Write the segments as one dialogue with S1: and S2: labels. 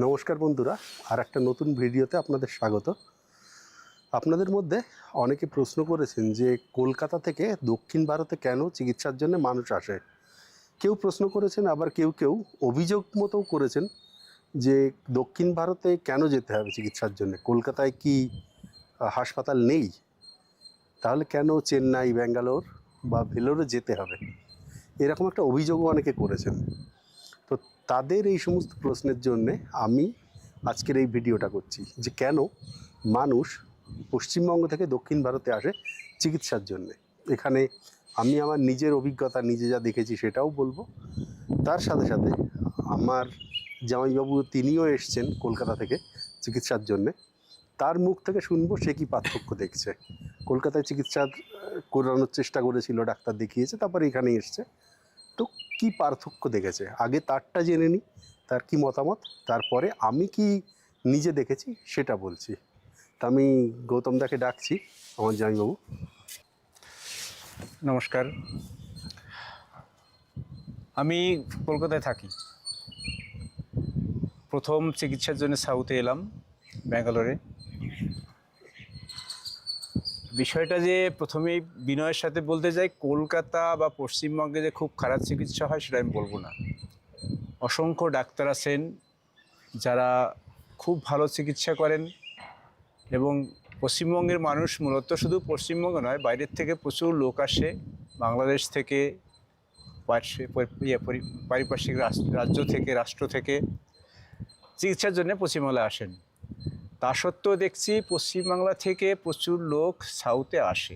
S1: নমস্কার বন্ধুরা, আর একটা নতুন ভিডিওতে আপনাদের স্বাগত। আপনাদের মধ্যে অনেকে প্রশ্ন করেছেন যে কলকাতা থেকে দক্ষিণ ভারতে কেন চিকিৎসার জন্য মানুষ আসে। কেউ প্রশ্ন করেছেন, আবার কেউ কেউ অভিযোগ মতো করেছেন যে দক্ষিণ ভারতে কেন যেতে হবে চিকিৎসার জন্য, কলকাতায় কি হাসপাতাল নেই, তাহলে কেন চেন্নাই, ব্যাঙ্গালোর বা ভেলোরে যেতে হবে, এরকম একটা অভিযোগও অনেকে করেছেন। তো তাদের এই সমস্ত প্রশ্নের জন্যে আমি আজকের এই ভিডিওটা করছি যে কেন মানুষ পশ্চিমবঙ্গ থেকে দক্ষিণ ভারতে আসে চিকিৎসার জন্যে। এখানে আমি আমার নিজের অভিজ্ঞতা, নিজে যা দেখেছি সেটাও বলবো। তার সাথে সাথে আমার জামাইবাবু, তিনিও এসছেন কলকাতা থেকে চিকিৎসার জন্যে, তার মুখ থেকে শুনবো সে কী পার্থক্য দেখছে। কলকাতায় চিকিৎসা করানোর চেষ্টা করেছিল, ডাক্তার দেখিয়েছে, তারপর এখানে এসছে, তো কী পার্থক্য দেখেছে আগে তারটা জেনে নিই, তার কি মতামত, তারপরে আমি কি নিজে দেখেছি সেটা বলছি। তা আমি গৌতমদাকে ডাকছি, আমার জামাইবাবু।
S2: নমস্কার, আমি কলকাতায় থাকি। প্রথম চিকিৎসার জন্য সাউথে এলাম, ব্যাঙ্গালোরে। বিষয়টা যে প্রথমেই বিনয়ের সাথে বলতে যাই, কলকাতা বা পশ্চিমবঙ্গে যে খুব খারাপ চিকিৎসা হয় সেটা আমি বলবো না। অসংখ্য ডাক্তার আছেন যারা খুব ভালো চিকিৎসা করেন, এবং পশ্চিমবঙ্গের মানুষ মূলত শুধু পশ্চিমবঙ্গ নয়, বাইরের থেকে প্রচুর লোক আসে, বাংলাদেশ থেকে, পারিপার্শ্বিক রাজ্য থেকে, রাষ্ট্র থেকে চিকিৎসার জন্য পশ্চিমবাংলায় আসেন। তা সত্ত্বেও দেখছি পশ্চিমবাংলা থেকে প্রচুর লোক সাউথে আসে।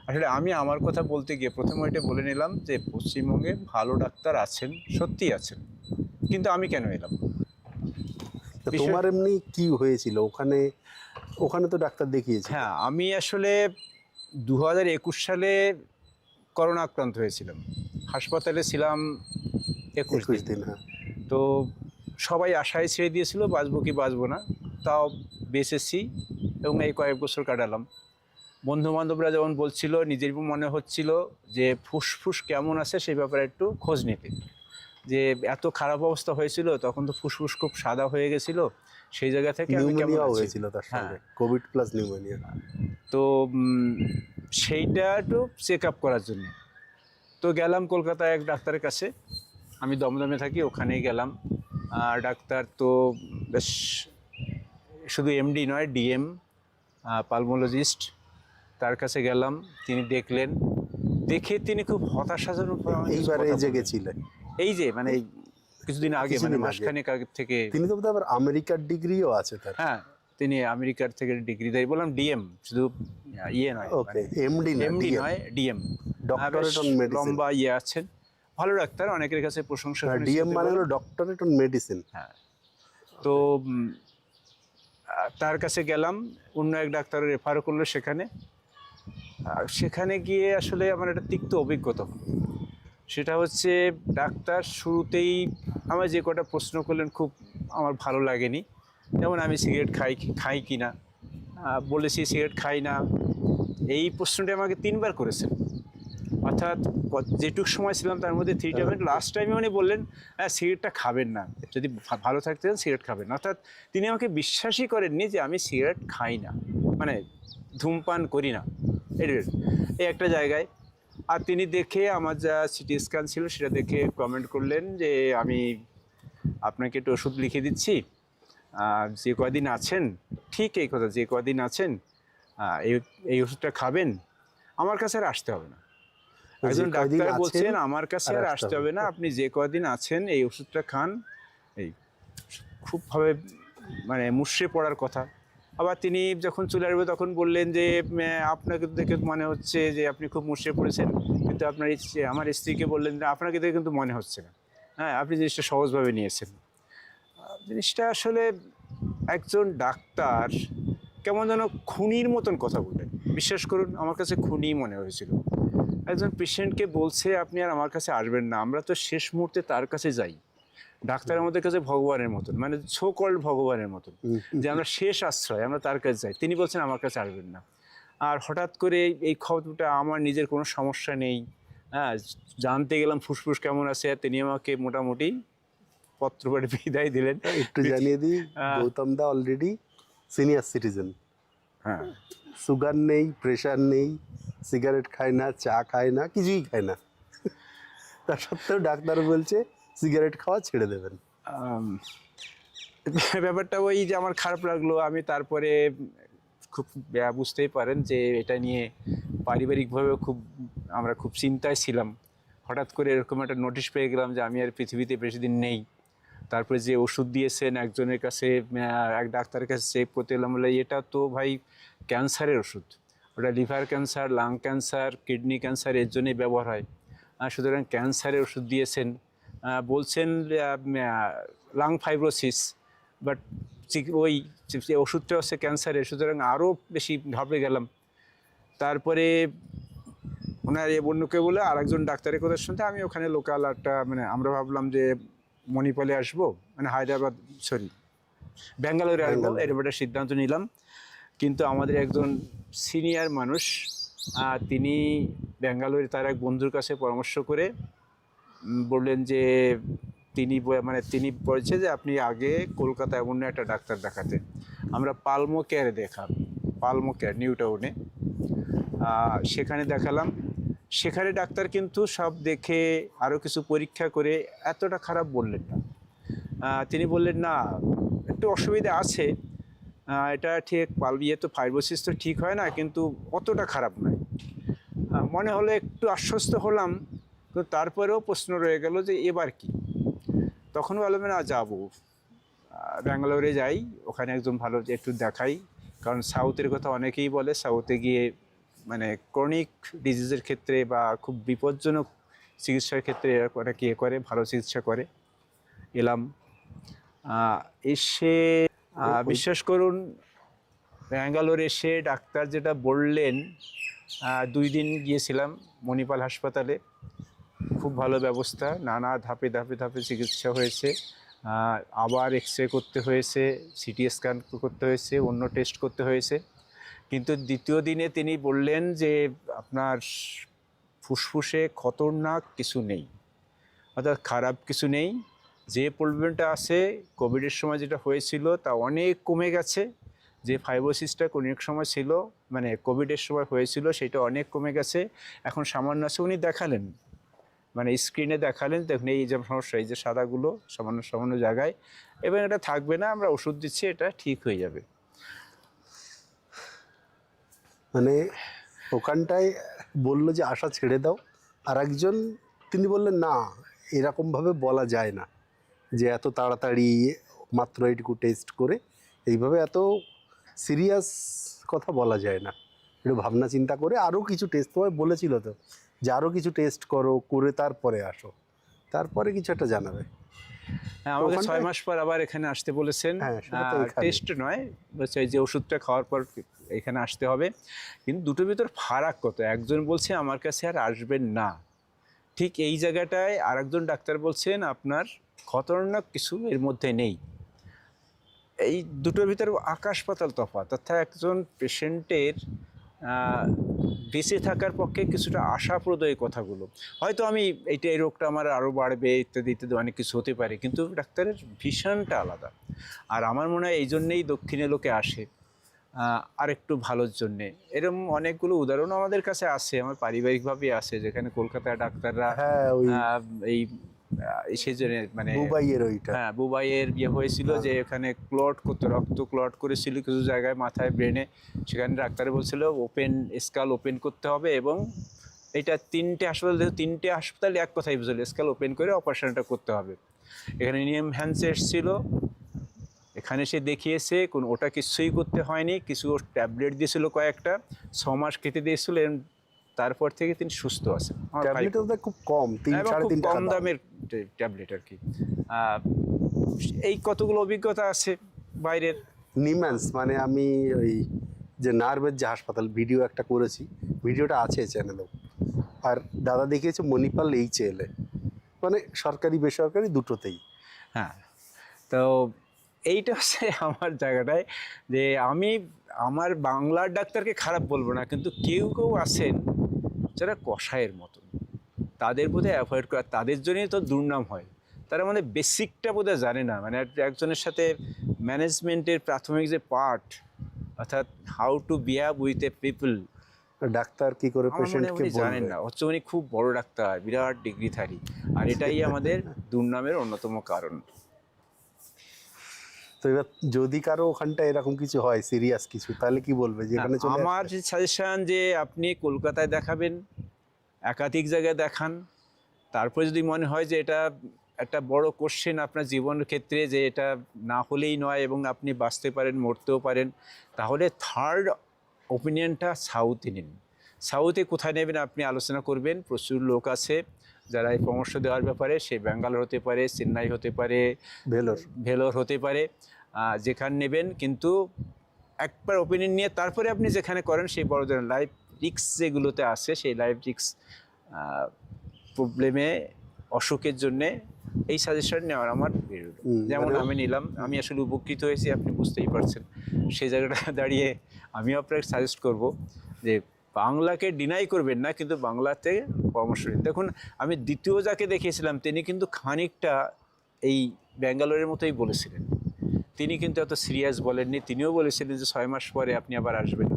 S2: আসলে আমি আমার কথা বলতে গিয়ে প্রথমে এটা বলে নিলাম যে পশ্চিমবঙ্গে ভালো ডাক্তার আছেন, সত্যিই আছেন, কিন্তু আমি কেন এলাম।
S1: তোমার এমনি কি হয়েছিল ওখানে? ওখানে তো ডাক্তার দেখিয়েছি।
S2: হ্যাঁ, আমি আসলে 2021 সালে করোনা আক্রান্ত হয়েছিলাম। হাসপাতালে ছিলাম 21 দিন।
S1: হ্যাঁ।
S2: তো সবাই আশায় ছেড়ে দিয়েছিল বাঁচবো কি বাঁচবো না, তাও বেঁচেছি এবং এই কয়েক বছর কাটালাম। বন্ধুবান্ধবরা যেমন বলছিল, নিজের মনে হচ্ছিল যে ফুসফুস কেমন আছে সেই ব্যাপারে একটু খোঁজ নিতে, যে এত খারাপ অবস্থা হয়েছিল তখন তো ফুসফুস খুব সাদা হয়ে গেছিলো, সেই জায়গা থেকে আমি কেমন
S1: হয়েছিল তার সঙ্গে, কোভিড প্লাস নিউমোনিয়া।
S2: তো সেইটা একটু চেক আপ করার জন্য তো গেলাম কলকাতায় এক ডাক্তারের কাছে। আমি দমদমে থাকি, ওখানেই গেলাম। আর ডাক্তার তো বেশ শুধু এমডি নয়, ডিএম, পালমোলজিস্ট, তার কাছে গেলাম। তিনি দেখলেন, দেখে তিনি খুব হতাশাজনক।
S1: এইবারে যে গেছিলেন,
S2: এই যে মানে কিছুদিন আগে, মানে মাসখানেক আগে থেকে।
S1: তিনি তো আবার আমেরিকার ডিগ্রিও আছে তার।
S2: হ্যাঁ, তিনি আমেরিকার থেকে ডিগ্রি দেয়। বললাম ডিএম, শুধু ইয়ে নয়,
S1: এমডি
S2: নয়, ডিএম,
S1: ডক্টরেট অন মেডিসিন।
S2: লম্বা ইয়ে আছেন, ভালো ডাক্তার, অনেকের কাছে প্রশংসা।
S1: ডিএম মানে হলো ডক্টরেট অন মেডিসিন।
S2: হ্যাঁ, তো তার কাছে গেলাম, অন্য এক ডাক্তার রেফার করলো সেখানে। সেখানে গিয়ে আসলে আমার একটা তিক্ত অভিজ্ঞতা হলো। সেটা হচ্ছে, ডাক্তার শুরুতেই আমার যে কটা প্রশ্ন করলেন খুব আমার ভালো লাগেনি। যেমন আমি সিগারেট খাই কি না, বলেছি সিগারেট খাই না। এই প্রশ্নটা আমাকে 3বার করেছেন, অর্থাৎ যেটুকু সময় ছিলাম তার মধ্যে 3 টাইম। লাস্ট টাইমে উনি বললেন সিগারেটটা খাবেন না, যদি ভালো থাকতে চান সিগারেট খাবেন না। অর্থাৎ তিনি আমাকে বিশ্বাসই করেননি যে আমি সিগারেট খাই না, মানে ধূমপান করি না, এই একটা জায়গায়। আর তিনি দেখে আমার যা সিটি স্ক্যান ছিল সেটা দেখে কমেন্ট করলেন যে আমি আপনাকে একটু ওষুধ লিখে দিচ্ছি, যে কদিন আছেন, ঠিক এই কথা, যে কদিন আছেন এই ওষুধটা খাবেন, আমার কাছে আর আসতে হবে না। একজন ডাক্তার বলছেন আমার কাছে আর আসতে হবে না, আপনি যে কদিন আছেন এই ওষুধটা খান। এই খুবভাবে মানে মুষড়ে পড়ার কথা। আবার তিনি যখন চলে আসবে তখন বললেন যে আপনাকে দেখে মনে হচ্ছে যে আপনি খুব মুষড়ে পড়েছেন, কিন্তু আপনার আমার স্ত্রীকে বললেন যে আপনাকে দেখে কিন্তু মনে হচ্ছে না, হ্যাঁ, আপনি জিনিসটা সহজভাবে নিয়েছেন। জিনিসটা আসলে একজন ডাক্তার কেমন যেন খুনির মতন কথা বললেন। বিশ্বাস করুন, আমার কাছে খুনি মনে হয়েছিল। একজন পেশেন্টকে বলছে আপনি আর আমার কাছে আসবেন না, আমরা তো শেষ মুহূর্তে তার কাছে যাই। ডাক্তার আমাদের কাছে ভগবানের মতন, মানে সো কল্ড ভগবানের মতন, যে আমরা শেষ আশ্রয়, আমরা তার কাছে যাই। তিনি বলছেন আমার কাছে আসবেন না। আর হঠাৎ করে এই খবরটা, আমার নিজের কোনো সমস্যা নেই, হ্যাঁ, জানতে গেলাম ফুসফুস কেমন আছে, তিনি আমাকে মোটামুটি পত্র পড়ে বিদায় দিলেন।
S1: একটু জানিয়ে দিই,
S2: হ্যাঁ।
S1: গৌতম দা অলরেডি সিনিয়র সিটিজেন,
S2: হ্যাঁ,
S1: সুগার নেই, প্রেশার নেই, সিগারেট খায় না, চা খায় না, কিছুই খায় না। তা সত্ত্বেও ডাক্তার বলছে সিগারেট খাওয়া ছেড়ে দেবেন।
S2: আম, ব্যাপারটা ওই যে আমার খারাপ লাগলো। আমি তারপরে খুব বুঝতেই পারেন যে এটা নিয়ে পারিবারিকভাবে আমরা খুব চিন্তায় ছিলাম। হঠাৎ করে এরকম একটা নোটিশ পেয়ে গেলাম যে আমি আর পৃথিবীতে বেশি দিন নেই। তারপরে যে ওষুধ দিয়েছেন একজনের কাছে, এক ডাক্তারের কাছে চেক করতে এলাম, বলে এটা তো ভাই ক্যান্সারের ওষুধ, ওটা liver cancer, lung cancer, kidney cancer এর জন্যই ব্যবহার হয়। সুতরাং ক্যান্সারের ওষুধ দিয়েছেন, বলছেন লাং ফাইব্রোসিস, বাট ওই যে ওষুধটা হচ্ছে ক্যান্সারের, সুতরাং আরও বেশি ঘাবড়ে গেলাম। তারপরে ওনার অন্যকে বলে আরেকজন ডাক্তারের কথা শুনতে আমি ওখানে লোকাল একটা আমরা ভাবলাম যে মণিপালে আসবো, হায়দ্রাবাদ ব্যাঙ্গালোরে আসবো,
S1: ব্যাঙ্গালোর।
S2: এরকম একটা সিদ্ধান্ত নিলাম। কিন্তু আমাদের একজন সিনিয়র মানুষ, তিনি ব্যাঙ্গালোরে তার এক বন্ধুর কাছে পরামর্শ করে বললেন যে তিনি বলছে যে আপনি আগে কলকাতায় অন্য একটা ডাক্তার দেখাতে। আমরা পালমো কেয়ারে পালমো কেয়ার নিউ টাউনে, সেখানে দেখালাম। সেখানে ডাক্তার কিন্তু সব দেখে আরও কিছু পরীক্ষা করে এতটা খারাপ বললেন না। তিনি বললেন না, একটু অসুবিধা আছে, এটা ঠিক তো ফাইব্রোসিস তো ঠিক হয় না, কিন্তু অতটা খারাপ নয়। মনে হলো একটু আশ্বস্ত হলাম, তো তারপরেও প্রশ্ন রয়ে গেল যে এবার কি। তখন বললাম না, যাবো ব্যাঙ্গালোরে যাই, ওখানে একজন ভালো একটু দেখাই। কারণ সাউথের কথা অনেকেই বলে, সাউথে গিয়ে ক্রনিক ডিজিজের ক্ষেত্রে বা খুব বিপজ্জনক চিকিৎসার ক্ষেত্রে অনেকে করে, ভালো চিকিৎসা করে। এলাম, এসে বিশ্বাস করুন, ব্যাঙ্গালোর এসে ডাক্তার যেটা বললেন, 2 দিন গিয়েছিলাম মণিপাল হাসপাতালে, খুব ভালো ব্যবস্থা, নানা ধাপে ধাপে ধাপে চিকিৎসা হয়েছে। আবার এক্স-রে করতে হয়েছে, সিটি স্ক্যান করতে হয়েছে, অন্য টেস্ট করতে হয়েছে। কিন্তু দ্বিতীয় দিনে তিনি বললেন যে আপনার ফুসফুসে খতরনাক কিছু নেই, অর্থাৎ খারাপ কিছু নেই। যে প্রবলেমটা আছে কোভিডের সময় যেটা হয়েছিল তা অনেক কমে গেছে। যে ফাইব্রোসিসটা অনেক সময় ছিল, কোভিডের সময় হয়েছিল, সেটা অনেক কমে গেছে। এখন সামান্য আছে। উনি দেখালেন, স্ক্রিনে দেখালেন, দেখুন এই যে সমস্যা, এই যে সাদাগুলো সামান্য সামান্য জায়গায়, এবং এটা থাকবে না, আমরা ওষুধ দিচ্ছি, এটা ঠিক হয়ে যাবে।
S1: ওখানটায় বললো যে আশা ছেড়ে দাও। আর একজন তিনি বললেন না, এরকমভাবে বলা যায় না যে এত তাড়াতাড়ি মাত্র এইটুকু টেস্ট করে এইভাবে এত সিরিয়াস কথা বলা যায় না, একটু ভাবনা চিন্তা করে আরও কিছু টেস্ট তোমায় বলেছিল তো, যে আরও কিছু টেস্ট করে তারপরে আসো, তারপরে কিছু একটা জানাবে।
S2: হ্যাঁ, আমাকে 6 মাস পর আবার এখানে আসতে বলেছেন। টেস্ট নয়, বলছে যে ওষুধটা খাওয়ার পর এখানে আসতে হবে। কিন্তু দুটোর ভিতর ফারাক কত, একজন বলছে আমার কাছে আর আসবেন না, ঠিক এই জায়গাটায় আরেকজন ডাক্তার বলছেন আপনার খতরনাক কিছু এর মধ্যে নেই। এই দুটোর ভিতরে আকাশ পাতাল তফাৎ। অর্থাৎ একজন পেশেন্টের বেঁচে থাকার পক্ষে কিছুটা আশাপ্রদ এই কথাগুলো। হয়তো আমি এই রোগটা আমার আরও বাড়বে ইত্যাদি ইত্যাদি অনেক কিছু হতে পারে, কিন্তু ডাক্তারের ভীষণটা আলাদা। আর আমার মনে হয় এই জন্যেই দক্ষিণে লোকে আসে, আর একটু ভালোর জন্যে। এরকম অনেকগুলো উদাহরণ আমাদের কাছে আছে, আমার পারিবারিকভাবে আছে, যেখানে কলকাতায় ডাক্তাররা এই সেই জন্য বুবাইয়ের বিয়ে হয়েছিল, যে এখানে ক্লট করতে, রক্ত ক্লট করেছিল কিছু জায়গায়, মাথায়, ব্রেনে। সেখানে ডাক্তারে বলছিল স্কাল ওপেন করতে হবে, এবং এটা 3টে হাসপাতালে এক কথাই বুঝল, স্কাল ওপেন করে অপারেশনটা করতে হবে। এখানে নিয়ম হ্যান্স এসেছিল, এখানে সে দেখিয়েছে, ওটা কিছুই করতে হয়নি, কিছু ট্যাবলেট দিয়েছিল কয়েকটা, 6 মাস খেতে দিয়েছিল, তারপর থেকে তিনি সুস্থ আছেন।
S1: খুব কম, 3-3.5
S2: কম দামের ট্যাবলেট আর কি। এই কতগুলো অভিজ্ঞতা আছে বাইরের।
S1: নিম্যান্স আমি ওই যে নার্ভের যে হাসপাতাল ভিডিও একটা করেছি, ভিডিওটা আছে চ্যানেলেও। আর দাদা দেখিয়েছে মণিপাল HL-এ, সরকারি বেসরকারি দুটোতেই।
S2: হ্যাঁ, তো এইটা হচ্ছে আমার জায়গাটায়, যে আমি আমার বাংলার ডাক্তারকে খারাপ বলবো না, কিন্তু কেউ কেউ আছেন যারা কষায়ের মতন, তাদের বোধহয় অ্যাভয়েড করা, তাদের জন্যই তো দুর্নাম হয়। তারা মানে বেসিকটা বোধহয় জানে না, মানে একজনের সাথে ম্যানেজমেন্টের প্রাথমিক যে পার্ট, অর্থাৎ how to behave with a people,
S1: doctor কি করে
S2: আমার মনে হয়
S1: পেশেন্টকে
S2: উনি জানেন
S1: বলবে।
S2: না। হচ্ছে উনি খুব বড় ডাক্তার, বিরাট ডিগ্রিধারী, আর এটাই আমাদের দুর্নামের অন্যতম কারণ।
S1: তো এবার যদি কারো ওখানটা এরকম কিছু হয় সিরিয়াস কিছু, তাহলে কি বলবে যে এখানে চলে
S2: আমার
S1: আসবে?
S2: সাজেশন যে আপনি কলকাতায় দেখাবেন, একাধিক জায়গায় দেখান, তারপরে যদি মনে হয় যে এটা একটা বড় কোশ্চেন আপনার জীবনের ক্ষেত্রে, যে এটা না হলেই নয় এবং আপনি বাঁচতে পারেন, মরতেও পারেন, তাহলে থার্ড ওপিনিয়নটা সাউথে নিন। সাউথে কোথায় নেবেন আপনি আলোচনা করবেন, প্রচুর লোক আছে যারা এই পরামর্শ দেওয়ার ব্যাপারে, সে ব্যাঙ্গালোর হতে পারে, চেন্নাই হতে পারে,
S1: ভেলোর।
S2: ভেলোর হতে পারে, যেখানে নেবেন, কিন্তু একবার ওপিনিয়ন নিয়ে তারপরে আপনি যেখানে করেন সেই বড় ধরনের লাইফ রিস্ক যেগুলোতে আসে, সেই লাইফ রিস্ক প্রবলেমে, অসুখের জন্যে এই সাজেশন নেওয়ার আমার বিরোধ। যেমন
S1: মানে
S2: আমি নিলাম, আমি আসলে উপকৃত হয়েছি, আপনি বুঝতেই পারছেন। সেই জায়গাটা দাঁড়িয়ে আমিও আপনাকে সাজেস্ট করব যে বাংলাকে ডিনাই করবেন না, কিন্তু বাংলাতে পরামর্শ নিন। দেখুন, আমি দ্বিতীয় যাকে দেখিয়েছিলাম তিনি কিন্তু খানিকটা এই ব্যাঙ্গালোরের মতোই বলেছিলেন। তিনি কিন্তু এত সিরিয়াস বলেননি, তিনিও বলেছিলেন যে 6 মাস পরে আপনি আবার আসবেন।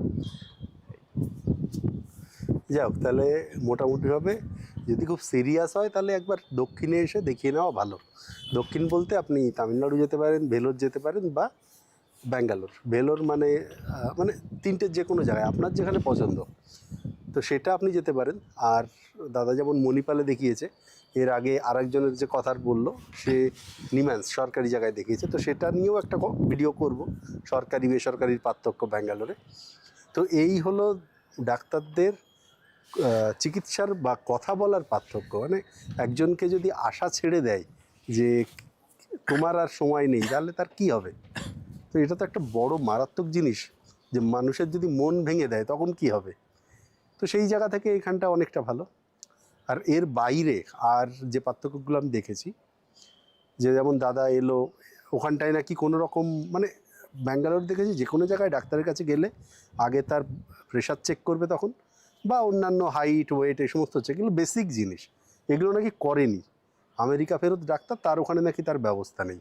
S1: যাই হোক, তাহলে মোটামুটিভাবে যদি খুব সিরিয়াস হয় তাহলে একবার দক্ষিণে এসে দেখিয়ে নেওয়া ভালো। দক্ষিণ বলতে আপনি তামিলনাড়ু যেতে পারেন, ভেলোর যেতে পারেন, বা ব্যাঙ্গালোর। ভেলোর মানে মানে তিনটের যে কোনো জায়গায় আপনার যেখানে পছন্দ, তো সেটা আপনি যেতে পারেন। আর দাদা যেমন মণিপালে দেখিয়েছে, এর আগে আরেকজনের যে কথার বললো, সে নিম্যান্স সরকারি জায়গায় দেখিয়েছে, তো সেটা নিয়েও একটা ভিডিও করব, সরকারি বেসরকারির পার্থক্য ব্যাঙ্গালোরে। তো এই হলো ডাক্তারদের চিকিৎসার বা কথা বলার পার্থক্য। মানে একজনকে যদি আশা ছেড়ে দেয় যে তোমার আর সময় নেই, তাহলে তার কি হবে? তো এটা তো একটা বড় মারাত্মক জিনিস, যে মানুষের যদি মন ভেঙে দেয় তখন কি হবে। তো সেই জায়গা থেকে এখানটা অনেকটা ভালো। আর এর বাইরে আর যে পার্থক্যগুলো আমি দেখেছি, যে যেমন দাদা এলো, ওখানটায় নাকি কোনো রকম মানে ব্যাঙ্গালোর দেখেছি যে কোনো জায়গায় ডাক্তারের কাছে গেলে আগে তার প্রেশার চেক করবে তখন, বা অন্যান্য হাইট ওয়েট এই সমস্ত চেক, এগুলো বেসিক জিনিস, এগুলো নাকি করেনি আমেরিকা ফেরত ডাক্তার, তার ওখানে নাকি তার ব্যবস্থা নেই।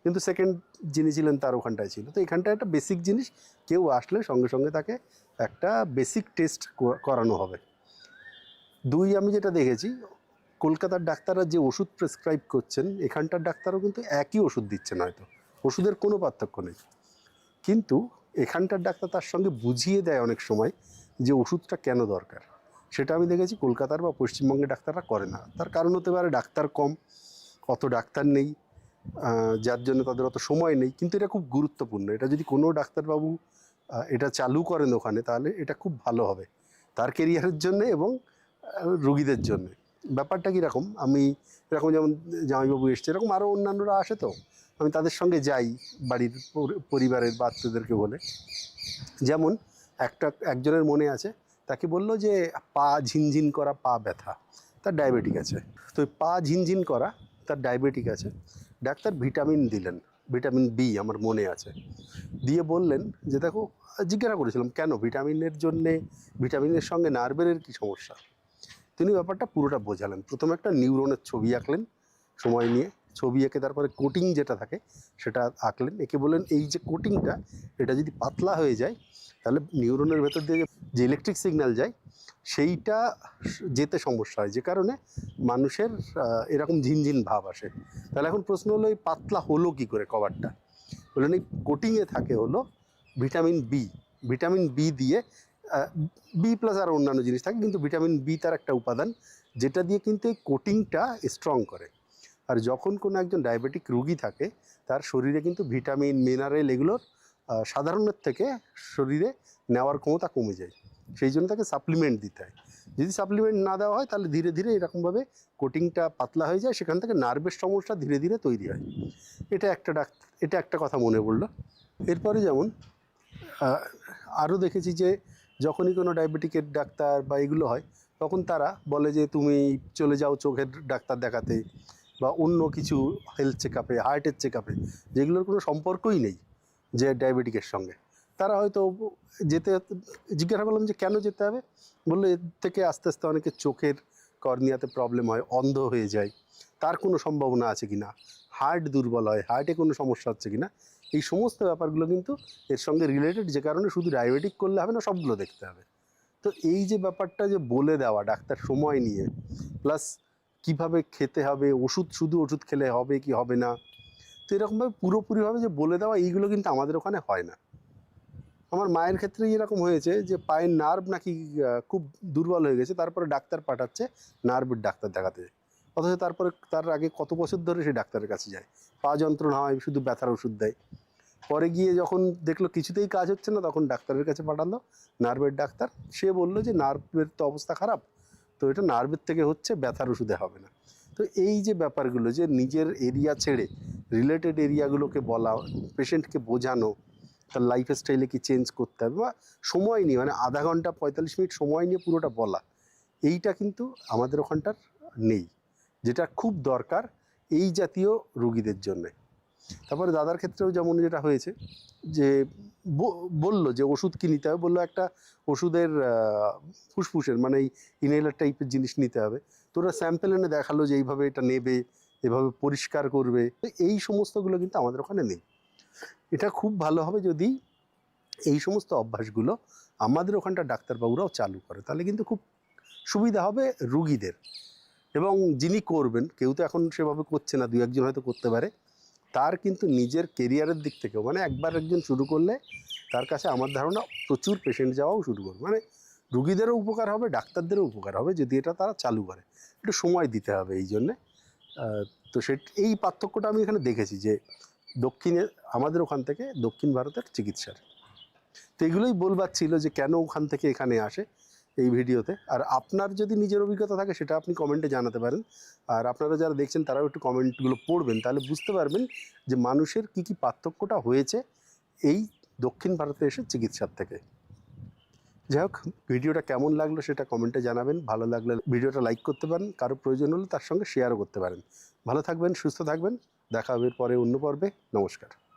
S1: কিন্তু সেকেন্ড যিনি ছিলেন তার ওখানটায় ছিল। তো এখানটায় একটা বেসিক জিনিস, কেউ আসলে সঙ্গে সঙ্গে তাকে একটা বেসিক টেস্ট করানো হবে। দুই, আমি যেটা দেখেছি, কলকাতার ডাক্তাররা যে ওষুধ প্রেসক্রাইব করছেন, এখানটার ডাক্তারও কিন্তু একই ওষুধ দিচ্ছেন, হয়তো ওষুধের কোনো পার্থক্য নেই, কিন্তু এখানটার ডাক্তার তার সঙ্গে বুঝিয়ে দেয় অনেক সময় যে ওষুধটা কেন দরকার। সেটা আমি দেখেছি কলকাতার বা পশ্চিমবঙ্গের ডাক্তাররা করে না। তার কারণ হতে পারে ডাক্তার কম, অত ডাক্তার নেই, যার জন্য তাদের অত সময় নেই। কিন্তু এটা খুব গুরুত্বপূর্ণ, এটা যদি কোনো ডাক্তারবাবু এটা চালু করেন ওখানে, তাহলে এটা খুব ভালো হবে তার কেরিয়ারের জন্যে এবং রুগীদের জন্যে। ব্যাপারটা কীরকম, আমি এরকম যেমন জামাইবাবু এসছে, এরকম আরও অন্যান্যরা আসে, তো আমি তাদের সঙ্গে যাই বাড়ির পরিবারের বাচ্চাদেরকে বলে। যেমন একজনের মনে আছে, তাকে বলল যে পা ঝিনঝিন করা, পা ব্যথা, তার ডায়াবেটিক আছে। তো পা ঝিনঝিন করা, তার ডায়াবেটিক আছে। ডাক্তার ভিটামিন দিলেন, ভিটামিন বি আমার মনে আছে, দিয়ে বললেন যে দেখো, জিজ্ঞাসা করেছিলাম কেন ভিটামিনের জন্যে, ভিটামিনের সঙ্গে নার্ভের কী সমস্যা। তিনি ব্যাপারটা পুরোটা বোঝালেন। প্রথমে একটা নিউরনের ছবি আঁকলেন সময় নিয়ে, ছবি এঁকে তারপরে কোটিং যেটা থাকে সেটা আঁকলেন, এঁকে বললেন এই যে কোটিংটা, এটা যদি পাতলা হয়ে যায় তাহলে নিউরনের ভেতর দিয়ে যে ইলেকট্রিক সিগন্যাল যায় সেইটা যেতে সমস্যা হয়, যে কারণে মানুষের এরকম ঝিনঝিন ভাব আসে। তাহলে এখন প্রশ্ন হলো, এই পাতলা হলো কী করে কভারটা? বললেন এই কোটিংয়ে থাকে হলো ভিটামিন বি। ভিটামিন বি দিয়ে বি প্লাস আর অন্যান্য জিনিস থাকে, কিন্তু ভিটামিন বি তার একটা উপাদান, যেটা দিয়ে কিন্তু এই কোটিংটা স্ট্রং করে। আর যখন কোনো একজন ডায়াবেটিক রুগী থাকে, তার শরীরে কিন্তু ভিটামিন, মিনারেল এগুলোর সাধারণের থেকে শরীরে নেওয়ার ক্ষমতা কমে যায়, সেই জন্য তাকে সাপ্লিমেন্ট দিতে হয়। যদি সাপ্লিমেন্ট না দেওয়া হয় তাহলে ধীরে ধীরে এরকমভাবে কোটিংটা পাতলা হয়ে যায়, সেখান থেকে নার্ভের সমস্যা ধীরে ধীরে তৈরি হয়। এটা একটা কথা মনে পড়লো। এরপরে যেমন আরও দেখেছি যে যখনই কোনো ডায়াবেটিকের ডাক্তার বা এগুলো হয়, তখন তারা বলে যে তুমি চলে যাও চোখের ডাক্তার দেখাতে, বা অন্য কিছু হেলথ চেক আপে, হার্টের চেক আপে, যেগুলোর কোনো সম্পর্কই নেই যে ডায়াবেটিকের সঙ্গে। তারা হয়তো জিজ্ঞাসা করলাম যে কেন যেতে হবে, বললো এর থেকে আস্তে আস্তে অনেকের চোখের কর্নিয়াতে প্রবলেম হয়, অন্ধ হয়ে যায়, তার কোনো সম্ভাবনা আছে কি না, হার্ট দুর্বল হয়, হার্টে কোনো সমস্যা হচ্ছে কি না, এই সমস্ত ব্যাপারগুলো কিন্তু এর সঙ্গে রিলেটেড, যে কারণে শুধু ডায়াবেটিক করলে হবে না, সবগুলো দেখতে হবে। তো এই যে ব্যাপারটা যে বলে দেওয়া ডাক্তার সময় নিয়ে, প্লাস কিভাবে খেতে হবে, শুধু ওষুধ খেলে হবে কি হবে না, তো এরকমভাবে পুরোপুরিভাবে যে বলে দেওয়া, এইগুলো কিন্তু আমাদের ওখানে হয় না। আমার মায়ের ক্ষেত্রে এরকম হয়েছে যে পায়ের নার্ভ নাকি খুব দুর্বল হয়ে গেছে, তারপরে ডাক্তার পাঠাচ্ছে নার্ভের ডাক্তার দেখাতে, অথচ তারপরে তার আগে কত বছর ধরে সে ডাক্তারের কাছে যায়, পা যন্ত্রণা হয়, শুধু ব্যথার ওষুধ দেয়। পরে গিয়ে যখন দেখলো কিছুতেই কাজ হচ্ছে না, তখন ডাক্তারের কাছে পাঠালো, নার্ভের ডাক্তার। সে বললো যে নার্ভের তো অবস্থা খারাপ, তো এটা নার্ভের থেকে হচ্ছে, ব্যথার ওষুধে হবে না। তো এই যে ব্যাপারগুলো, যে নিজের এরিয়া ছেড়ে রিলেটেড এরিয়াগুলোকে বলা, পেশেন্টকে বোঝানো, তার লাইফ স্টাইলে কি চেঞ্জ করতে হবে, বা সময় নিয়ে, মানে আধা ঘন্টা 45 মিনিট সময় নিয়ে পুরোটা বলা, এইটা কিন্তু আমাদের ওখানটার নেই, যেটা খুব দরকার এই জাতীয় রুগীদের জন্যে। তারপরে দাদার ক্ষেত্রেও যেমন যেটা হয়েছে, যে বললো যে ওষুধ কি নিতে হবে, বললো একটা ওষুধের ফুসফুসের, মানে এই ইনহেলার টাইপের জিনিস নিতে হবে। তো ওরা স্যাম্পেল এনে দেখালো যে এইভাবে এটা নেবে, এভাবে পরিষ্কার করবে। তো এই সমস্তগুলো কিন্তু আমাদের ওখানে নেই। এটা খুব ভালো হবে যদি এই সমস্ত অভ্যাসগুলো আমাদের ওখানটা ডাক্তারবাবুরাও চালু করে, তাহলে কিন্তু খুব সুবিধা হবে রুগীদের। এবং যিনি করবেন, কেউ তো এখন সেভাবে করছে না, দু একজন হয়তো করতে পারে, তার কিন্তু নিজের কেরিয়ারের দিক থেকেও, মানে একবার একজন শুরু করলে তার কাছে আমার ধারণা প্রচুর পেশেন্ট যাওয়াও শুরু করবে, মানে রুগীদেরও উপকার হবে, ডাক্তারদেরও উপকার হবে যদি এটা তারা চালু করে। একটু সময় দিতে হবে এই জন্যে। তো এই পার্থক্যটা আমি এখানে দেখেছি, যে দক্ষিণে আমাদের ওখান থেকে দক্ষিণ ভারতের চিকিৎসার। তো এগুলোই বলবার ছিল যে কেন ওখান থেকে এখানে আসে এই ভিডিওতে। আর আপনার যদি নিজের অভিজ্ঞতা থাকে সেটা আপনি কমেন্টে জানাতে পারেন। আর আপনারা যারা দেখছেন তারাও একটু কমেন্টগুলো পড়বেন, তাহলে বুঝতে পারবেন যে মানুষের কী কী পার্থক্যটা হয়েছে এই দক্ষিণ ভারতে এসে চিকিৎসার থেকে। যাই হোক, ভিডিওটা কেমন লাগলো সেটা কমেন্টে জানাবেন। ভালো লাগলে ভিডিওটা লাইক করতে পারেন, কারো প্রয়োজন হলে তার সঙ্গে শেয়ারও করতে পারেন। ভালো থাকবেন, সুস্থ থাকবেন, দেখা হবে পরে অন্য পর্বে। নমস্কার।